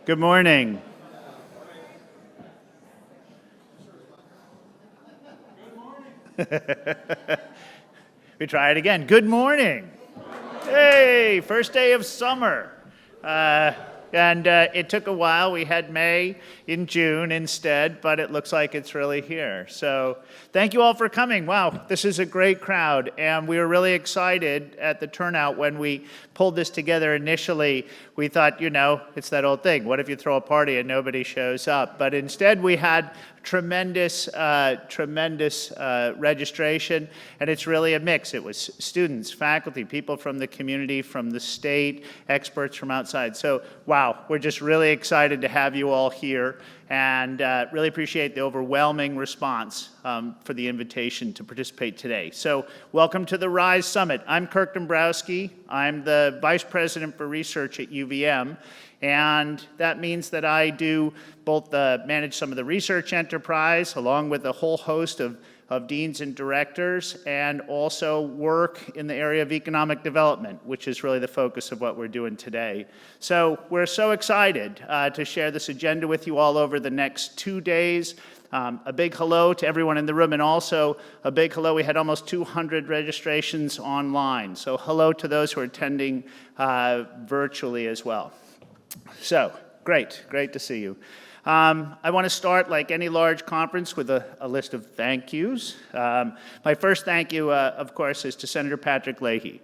Good morning. We try it again. Good morning. Hey, first day of summer. It took a while. We had May in June instead, but it looks like it's really here. So thank you all for coming. Wow, this is a great crowd, and we were really excited at the turnout when we pulled this together initially. We thought, it's that old thing. What if you throw a party and nobody shows up? But instead, we had tremendous registration, and it's really a mix. It was students, faculty, people from the community, from the state, experts from outside. So, wow, we're just really excited to have you all here, and really appreciate the overwhelming response for the invitation to participate today. So, welcome to the RISE Summit. I'm Kirk Dombrowski. I'm the Vice President for Research at UVM. And that means that I do both manage some of the research enterprise along with a whole host of deans and directors, and also work in the area of economic development, which is really the focus of what we're doing today. So we're so excited to share this agenda with you all over the next 2 days. A big hello to everyone in the room, and also a big hello. We had almost 200 registrations online. So hello to those who are attending virtually as well. So, great to see you. I want to start, like any large conference, with a list of thank yous. My first thank you, of course, is to Senator Patrick Leahy,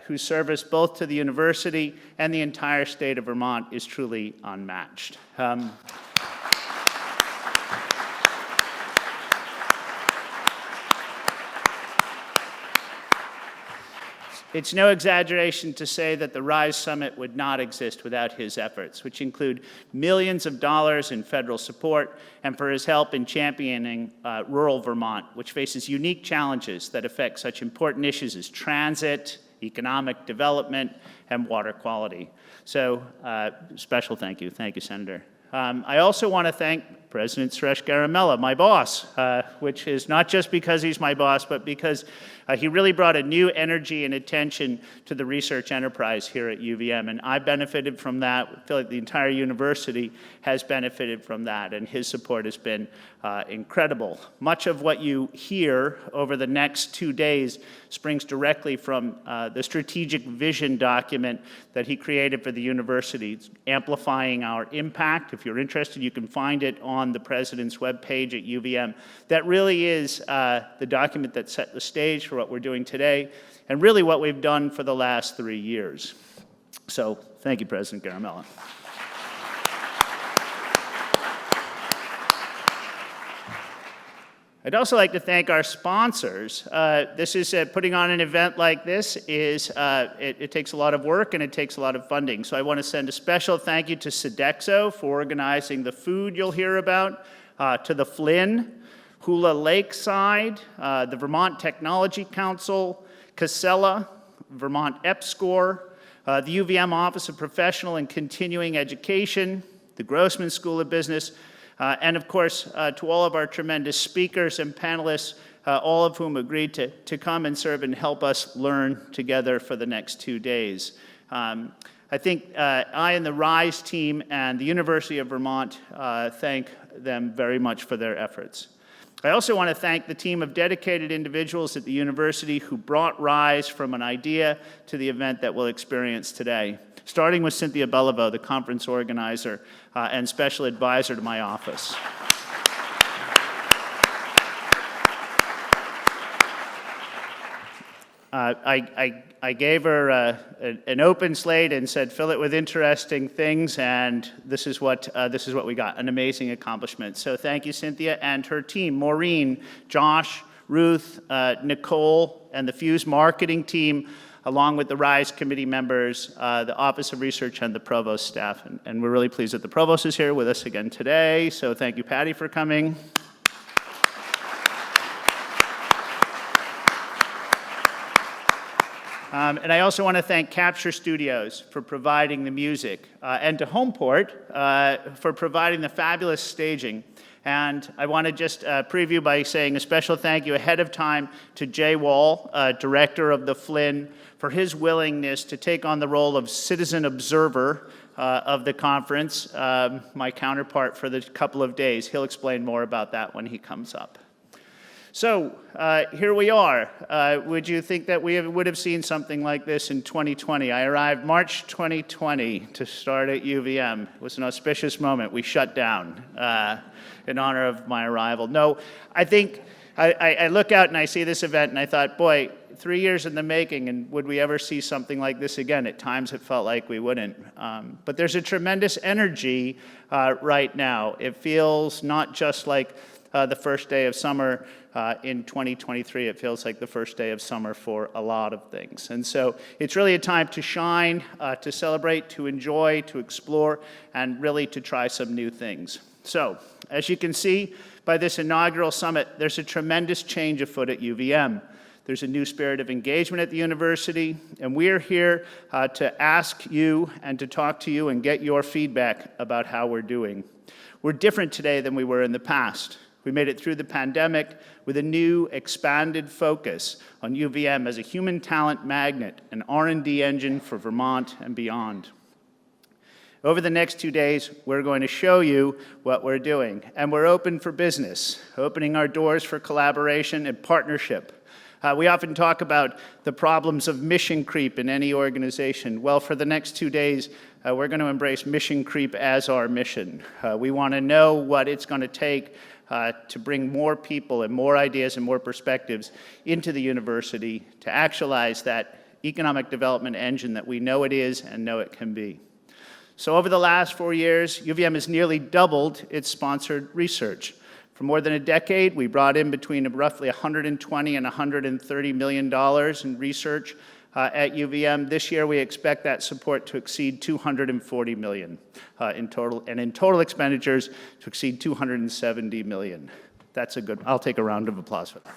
whose service both to the university and the entire state of Vermont is truly unmatched. It's no exaggeration to say that the RISE Summit would not exist without his efforts, which include millions of dollars in federal support, and for his help in championing rural Vermont, which faces unique challenges that affect such important issues as transit, economic development, and water quality. So, special thank you. Thank you, Senator. I also want to thank President Suresh Garamella, my boss, which is not just because he's my boss, but because he really brought a new energy and attention to the research enterprise here at UVM, and I benefited from that. I feel like the entire university has benefited from that, and his support has been incredible. Much of what you hear over the next 2 days springs directly from the strategic vision document that he created for the university. It's amplifying our impact. If you're interested, you can find it on the president's webpage at UVM. That really is the document that set the stage for what we're doing today, and really what we've done for the last 3 years. So thank you, President Garamella. I'd also like to thank our sponsors. Putting on an event like this it takes a lot of work and it takes a lot of funding. So I want to send a special thank you to Sodexo for organizing the food you'll hear about, to the Flynn, Hula Lakeside, the Vermont Technology Council, Casella, Vermont EPSCoR, the UVM Office of Professional and Continuing Education, the Grossman School of Business, and of course, to all of our tremendous speakers and panelists, all of whom agreed to come and serve and help us learn together for the next 2 days. I think I and the RISE team and the University of Vermont thank them very much for their efforts. I also want to thank the team of dedicated individuals at the university who brought RISE from an idea to the event that we'll experience today, starting with Cynthia Beliveau, the conference organizer and special advisor to my office. I gave her an open slate and said, fill it with interesting things, and this is what we got, an amazing accomplishment. So thank you, Cynthia, and her team, Maureen, Josh, Ruth, Nicole, and the Fuse marketing team, along with the RISE committee members, the Office of Research, and the provost staff. And we're really pleased that the provost is here with us again today, so thank you, Patty, for coming. And I also want to thank Capture Studios for providing the music, and to Homeport for providing the fabulous staging And I want to just preview by saying a special thank you ahead of time to Jay Wall, director of the Flynn, for his willingness to take on the role of citizen observer of the conference, my counterpart for the couple of days. He'll explain more about that when he comes up. So here we are. Would you think that we would have seen something like this in 2020? I arrived March 2020 to start at UVM. It was an auspicious moment. We shut down in honor of my arrival. No, I think I look out and I see this event and I thought, boy, 3 years in the making, and would we ever see something like this again? At times it felt like we wouldn't. But there's a tremendous energy right now. It feels not just like the first day of summer in 2023. It feels like the first day of summer for a lot of things. And so it's really a time to shine, to celebrate, to enjoy, to explore, and really to try some new things. So, as you can see by this inaugural summit, there's a tremendous change afoot at UVM. There's a new spirit of engagement at the university, and we're here to ask you and to talk to you and get your feedback about how we're doing. We're different today than we were in the past. We made it through the pandemic with a new, expanded focus on UVM as a human talent magnet, an R&D engine for Vermont and beyond. Over the next 2 days, we're going to show you what we're doing, and we're open for business, opening our doors for collaboration and partnership. We often talk about the problems of mission creep in any organization. Well, for the next 2 days, we're going to embrace mission creep as our mission. We want to know what it's going to take to bring more people and more ideas and more perspectives into the university to actualize that economic development engine that we know it is and know it can be. So over the last 4 years, UVM has nearly doubled its sponsored research. For more than a decade, we brought in between roughly $120 and $130 million in research at UVM. This year, we expect that support to exceed $240 million in total, and in total expenditures to exceed $270 million. That's a good, I'll take a round of applause for that.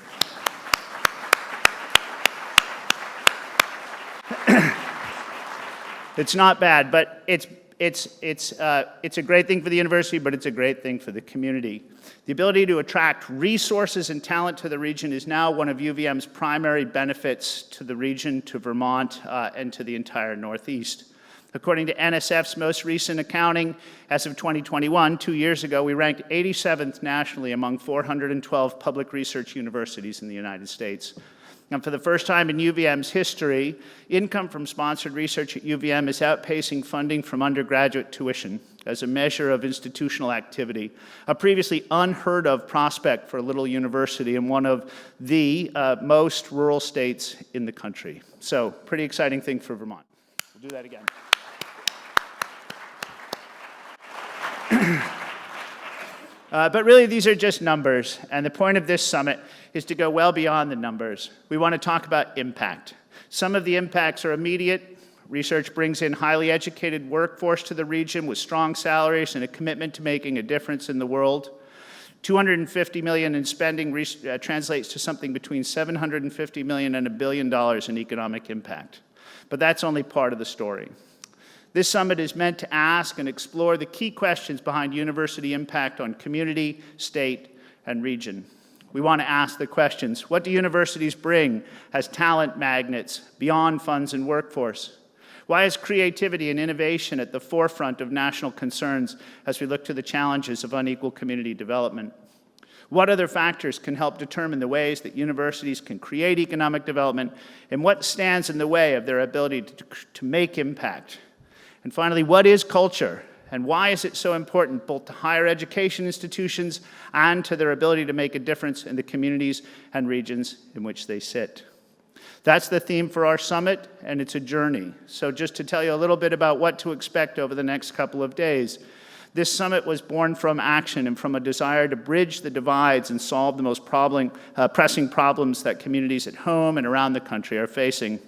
It's not bad, but it's a great thing for the university, but it's a great thing for the community. The ability to attract resources and talent to the region is now one of UVM's primary benefits to the region, to Vermont, and to the entire Northeast. According to NSF's most recent accounting, as of 2021, 2 years ago, we ranked 87th nationally among 412 public research universities in the United States. And for the first time in UVM's history, income from sponsored research at UVM is outpacing funding from undergraduate tuition as a measure of institutional activity, a previously unheard of prospect for a little university in one of the most rural states in the country. So, pretty exciting thing for Vermont. We'll do that again. But really, these are just numbers, and the point of this summit is to go well beyond the numbers. We want to talk about impact. Some of the impacts are immediate. Research brings in highly educated workforce to the region with strong salaries and a commitment to making a difference in the world. $250 million in spending translates to something between $750 million and $1 billion in economic impact. But that's only part of the story. This summit is meant to ask and explore the key questions behind university impact on community, state, and region. We want to ask the questions: what do universities bring as talent magnets beyond funds and workforce? Why is creativity and innovation at the forefront of national concerns as we look to the challenges of unequal community development? What other factors can help determine the ways that universities can create economic development, and what stands in the way of their ability to make impact? And finally, what is culture, and why is it so important both to higher education institutions and to their ability to make a difference in the communities and regions in which they sit? That's the theme for our summit, and it's a journey. So just to tell you a little bit about what to expect over the next couple of days, this summit was born from action and from a desire to bridge the divides and solve the most pressing problems that communities at home and around the country are facing,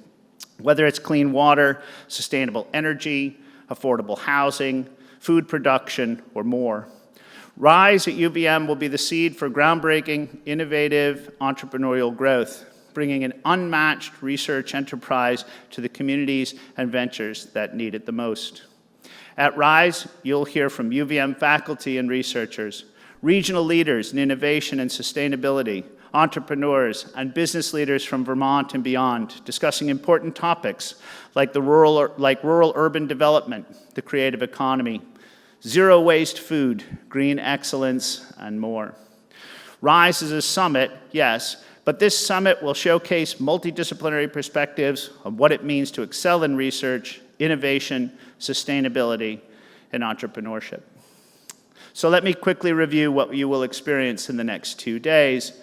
whether it's clean water, sustainable energy, affordable housing, food production, or more. RISE at UVM will be the seed for groundbreaking, innovative, entrepreneurial growth, bringing an unmatched research enterprise to the communities and ventures that need it the most. At RISE, you'll hear from UVM faculty and researchers. regional leaders in innovation and sustainability, entrepreneurs, and business leaders from Vermont and beyond, discussing important topics like rural-urban development, the creative economy, zero-waste food, green excellence, and more. RISE is a summit, yes, but this summit will showcase multidisciplinary perspectives of what it means to excel in research, innovation, sustainability, and entrepreneurship. So let me quickly review what you will experience in the next 2 days.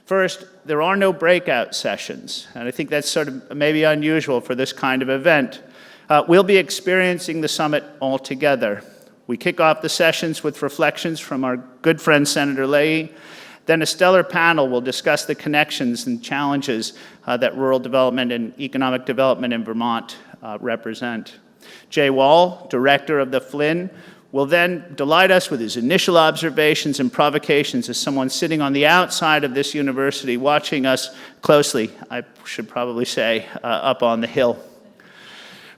First, there are no breakout sessions, and I think that's sort of maybe unusual for this kind of event. We'll be experiencing the summit all together. We kick off the sessions with reflections from our good friend Senator Leahy. Then a stellar panel will discuss the connections and challenges that rural development and economic development in Vermont represent. Jay Wall, director of the Flynn, will then delight us with his initial observations and provocations as someone sitting on the outside of this university watching us closely, I should probably say, up on the hill.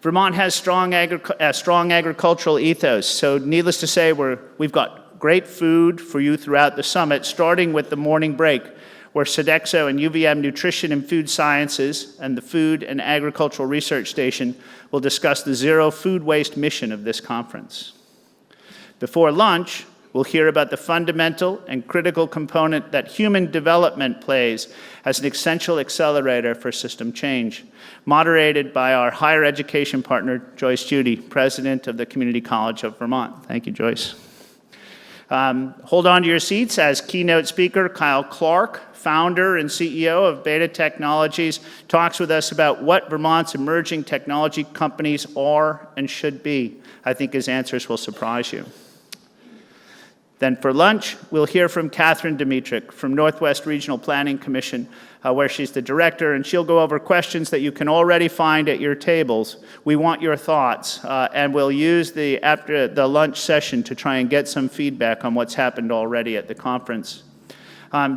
Vermont has strong agricultural ethos, so needless to say, we've got great food for you throughout the summit, starting with the morning break, where Sodexo and UVM Nutrition and Food Sciences and the Food and Agricultural Research Station will discuss the zero food waste mission of this conference. Before lunch, we'll hear about the fundamental and critical component that human development plays as an essential accelerator for system change, moderated by our higher education partner, Joyce Judy, president of the Community College of Vermont. Thank you, Joyce. Hold on to your seats as keynote speaker Kyle Clark, founder and CEO of Beta Technologies, talks with us about what Vermont's emerging technology companies are and should be. I think his answers will surprise you. Then for lunch, we'll hear from Catherine Dimitrick from Northwest Regional Planning Commission, where she's the director, and she'll go over questions that you can already find at your tables. We want your thoughts, and we'll use after the lunch session to try and get some feedback on what's happened already at the conference.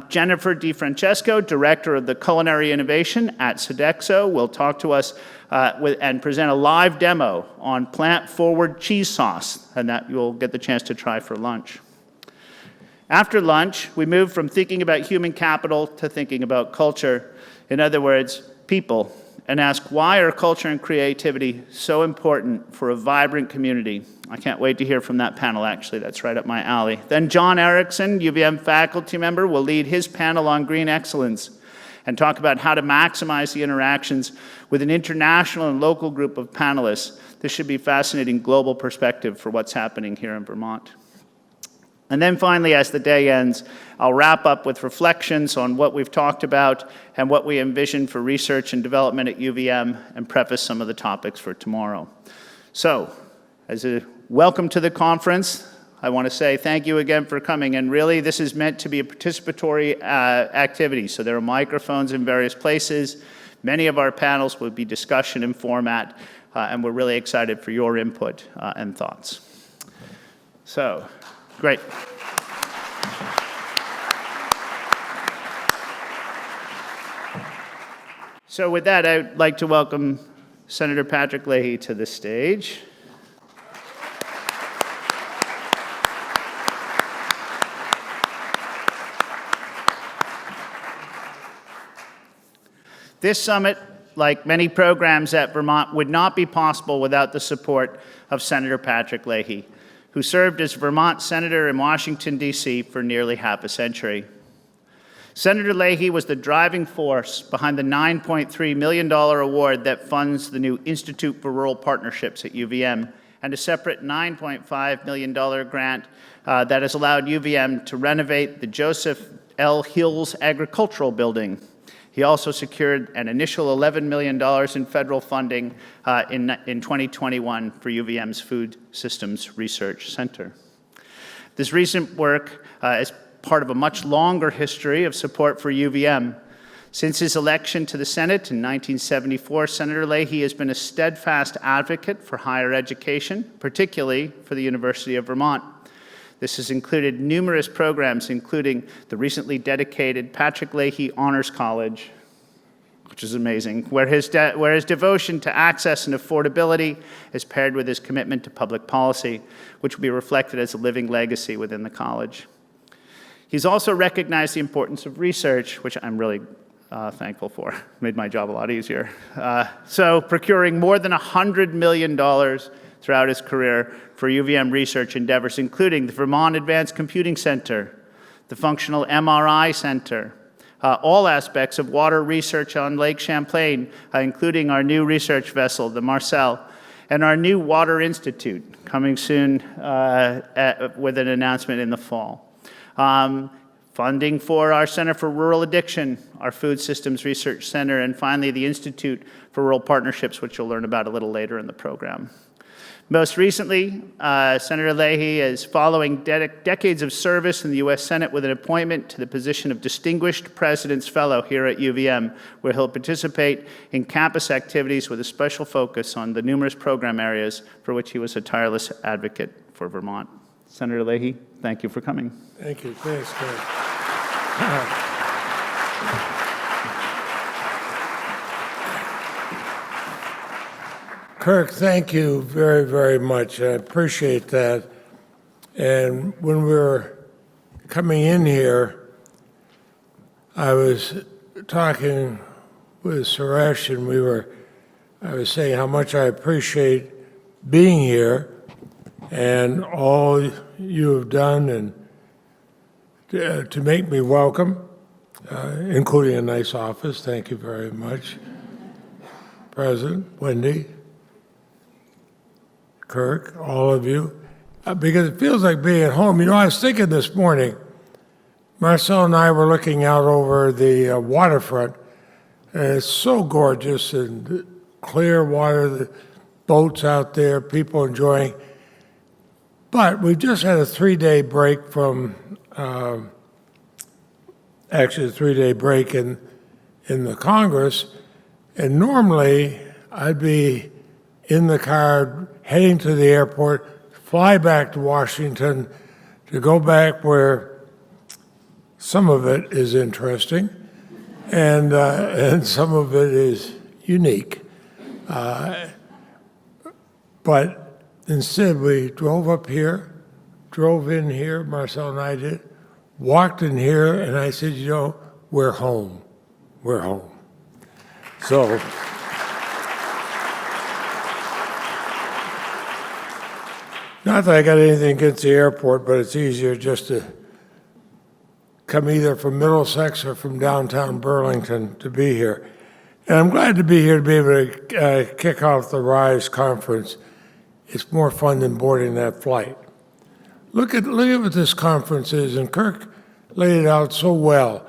Jennifer DiFrancesco, director of the Culinary Innovation at Sodexo, will talk to us and present a live demo on plant-forward cheese sauce, and that you'll get the chance to try for lunch. After lunch, we move from thinking about human capital to thinking about culture. In other words, people, and ask why are culture and creativity so important for a vibrant community? I can't wait to hear from that panel, actually. That's right up my alley. Then John Erickson, UVM faculty member, will lead his panel on green excellence and talk about how to maximize the interactions with an international and local group of panelists. This should be a fascinating global perspective for what's happening here in Vermont. And then finally, as the day ends, I'll wrap up with reflections on what we've talked about and what we envision for research and development at UVM, and preface some of the topics for tomorrow. So, as a welcome to the conference, I want to say thank you again for coming. And really, this is meant to be a participatory activity. So there are microphones in various places. Many of our panels will be discussion in format, and we're really excited for your input and thoughts. So, great. So with that, I'd like to welcome Senator Patrick Leahy to the stage. This summit, like many programs at Vermont, would not be possible without the support of Senator Patrick Leahy, who served as Vermont Senator in Washington, D.C. for nearly half a century. Senator Leahy was the driving force behind the $9.3 million award that funds the new Institute for Rural Partnerships at UVM, and a separate $9.5 million grant that has allowed UVM to renovate the Joseph L. Hills Agricultural Building. He also secured an initial $11 million in federal funding in 2021 for UVM's Food Systems Research Center. This recent work is part of a much longer history of support for UVM. Since his election to the Senate in 1974, Senator Leahy has been a steadfast advocate for higher education, particularly for the University of Vermont. This has included numerous programs, including the recently dedicated Patrick Leahy Honors College, which is amazing, where his devotion to access and affordability is paired with his commitment to public policy, which will be reflected as a living legacy within the college. He's also recognized the importance of research, which I'm really thankful for. Made my job a lot easier. So procuring more than $100 million throughout his career for UVM research endeavors, including the Vermont Advanced Computing Center, the Functional MRI Center, all aspects of water research on Lake Champlain, including our new research vessel, the Marcel, and our new Water Institute, coming soon with an announcement in the fall. Funding for our Center for Rural Addiction, our Food Systems Research Center, and finally the Institute for Rural Partnerships, which you'll learn about a little later in the program. Most recently, Senator Leahy is following decades of service in the U.S. Senate with an appointment to the position of Distinguished President's Fellow here at UVM, where he'll participate in campus activities with a special focus on the numerous program areas for which he was a tireless advocate for Vermont. Senator Leahy, thank you for coming. Thank you. Thanks, Kirk. Kirk, thank you very, very much. I appreciate that. And when we were coming in here, I was talking with Suresh, and I was saying how much I appreciate being here and all you have done and to make me welcome, including a nice office. Thank you very much. President, Wendy, Kirk, all of you, because it feels like being at home. You know, I was thinking this morning, Marcel and I were looking out over the waterfront, and it's so gorgeous and clear water, the boats out there, people enjoying. But we've just had a 3-day break from, actually a 3-day break in the Congress, and normally I'd be in the car heading to the airport, fly back to Washington to go back where some of it is interesting and some of it is unique. But instead, we drove up here, drove in here, Marcel and I did, walked in here, and I said, you know, we're home. We're home. So, not that I got anything against the airport, but it's easier just to come either from Middlesex or from downtown Burlington to be here. And I'm glad to be here to be able to kick off the RISE conference. It's more fun than boarding that flight. Look at what this conference is, and Kirk laid it out so well.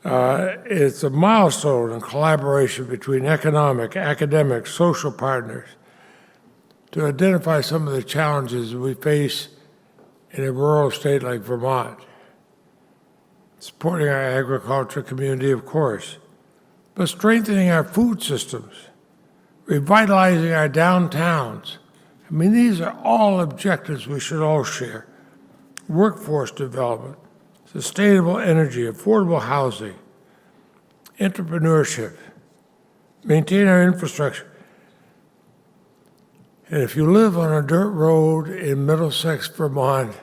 It's a milestone in collaboration between economic, academic, social partners to identify some of the challenges we face in a rural state like Vermont. Supporting our agriculture community, of course, but strengthening our food systems, revitalizing our downtowns. I mean, these are all objectives we should all share. Workforce development, sustainable energy, affordable housing, entrepreneurship, maintain our infrastructure. And if you live on a dirt road in Middlesex, Vermont,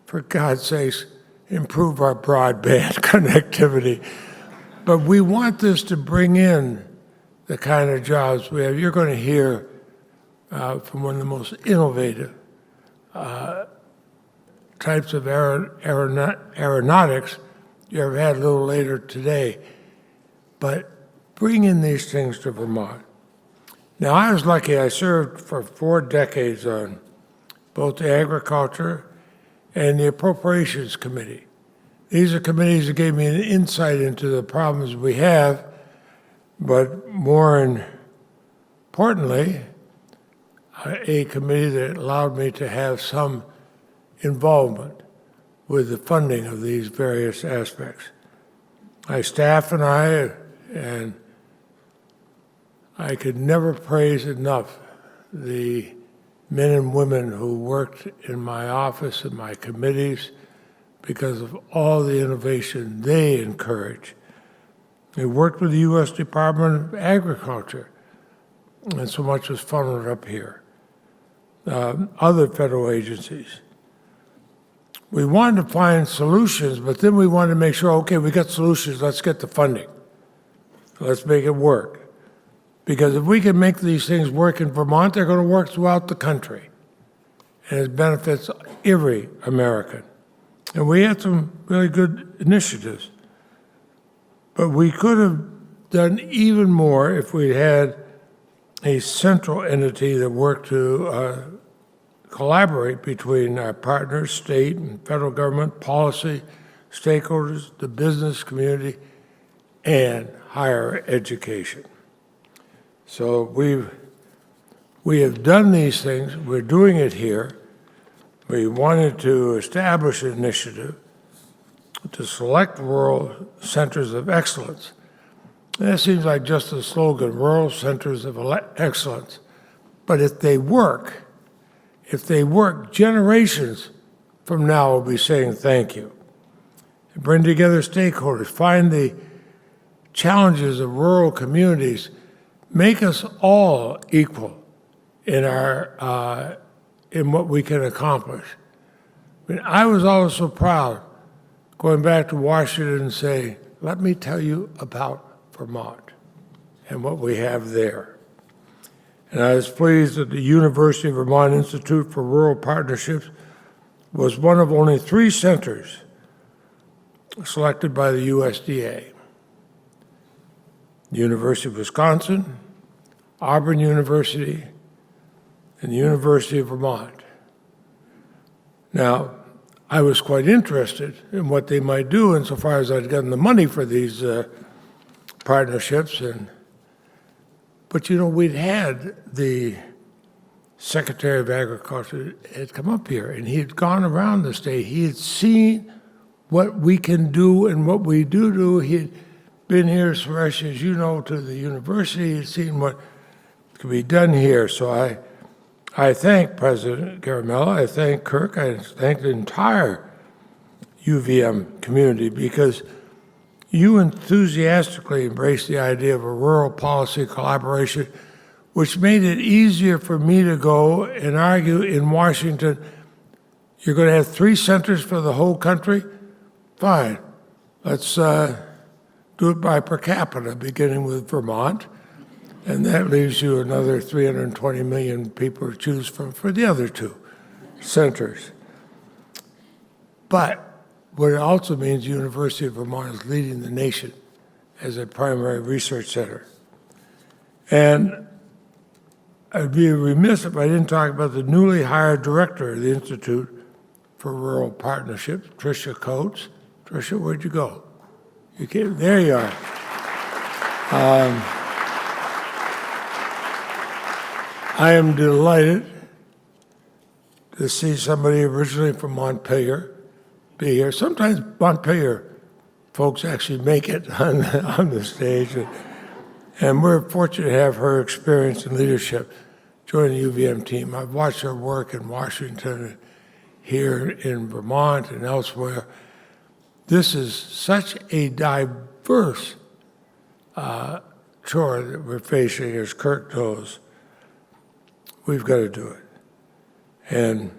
for God's sakes, improve our broadband connectivity. But we want this to bring in the kind of jobs we have. You're going to hear from one of the most innovative types of aeronautics you ever had a little later today. But bring in these things to Vermont. Now, I was lucky. I served for 4 decades on both the Agriculture and the Appropriations Committee. These are committees that gave me an insight into the problems we have, but more importantly, a committee that allowed me to have some involvement with the funding of these various aspects. My staff and I could never praise enough the men and women who worked in my office and my committees because of all the innovation they encourage. They worked with the U.S. Department of Agriculture, and so much was funneled up here. Other federal agencies. we wanted to find solutions, but then we wanted to make sure, okay, we got solutions, let's get the funding. Let's make it work. Because if we can make these things work in Vermont, they're going to work throughout the country. And it benefits every American. And we had some really good initiatives. But we could have done even more if we had a central entity that worked to collaborate between our partners, state and federal government, policy, stakeholders, the business community, and higher education. So we have done these things. We're doing it here. We wanted to establish an initiative to select rural centers of excellence. And that seems like just a slogan, rural centers of excellence. But if they work, generations from now will be saying thank you. Bring together stakeholders, find the challenges of rural communities, make us all equal in in what we can accomplish. I mean, I was always so proud going back to Washington and say, let me tell you about Vermont and what we have there. And I was pleased that the University of Vermont Institute for Rural Partnerships was one of only 3 centers selected by the USDA. The University of Wisconsin, Auburn University, and the University of Vermont. Now, I was quite interested in what they might do insofar as I'd gotten the money for these partnerships. But we'd had the Secretary of Agriculture had come up here, and he had gone around the state. He had seen what we can do and what we do. He had been here, Suresh, as you know, to the university. He had seen what could be done here. So I thank President Garamella, I thank Kirk, I thank the entire UVM community because you enthusiastically embraced the idea of a rural policy collaboration, which made it easier for me to go and argue in Washington, you're going to have 3 centers for the whole country? Fine. Let's do it by per capita, beginning with Vermont. And that leaves you another 320 million people to choose from for the other 2 centers. But what it also means, the University of Vermont is leading the nation as a primary research center. And I'd be remiss if I didn't talk about the newly hired director of the Institute for Rural Partnerships, Tricia Coates. Tricia, where'd you go? You came, there you are. I am delighted to see somebody originally from Montpelier be here. Sometimes Montpelier folks actually make it on the stage. And we're fortunate to have her experience and leadership join the UVM team. I've watched her work in Washington, here in Vermont, and elsewhere. This is such a diverse chore that we're facing, as Kirk knows. We've got to do it. And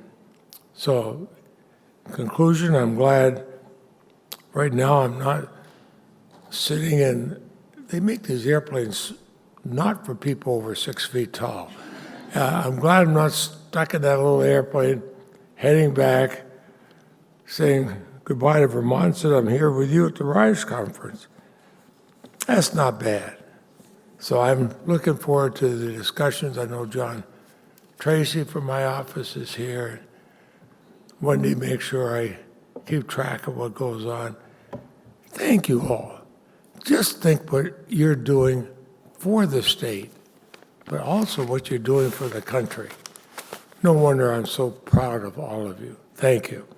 so, in conclusion, I'm glad right now I'm not sitting in, they make these airplanes not for people over 6 feet tall. I'm glad I'm not stuck in that little airplane heading back saying goodbye to Vermont, said I'm here with you at the RISE conference. That's not bad. So I'm looking forward to the discussions. I know John Tracy from my office is here. Wendy makes sure I keep track of what goes on. Thank you all. Just think what you're doing for the state, but also what you're doing for the country. No wonder I'm so proud of all of you. Thank you.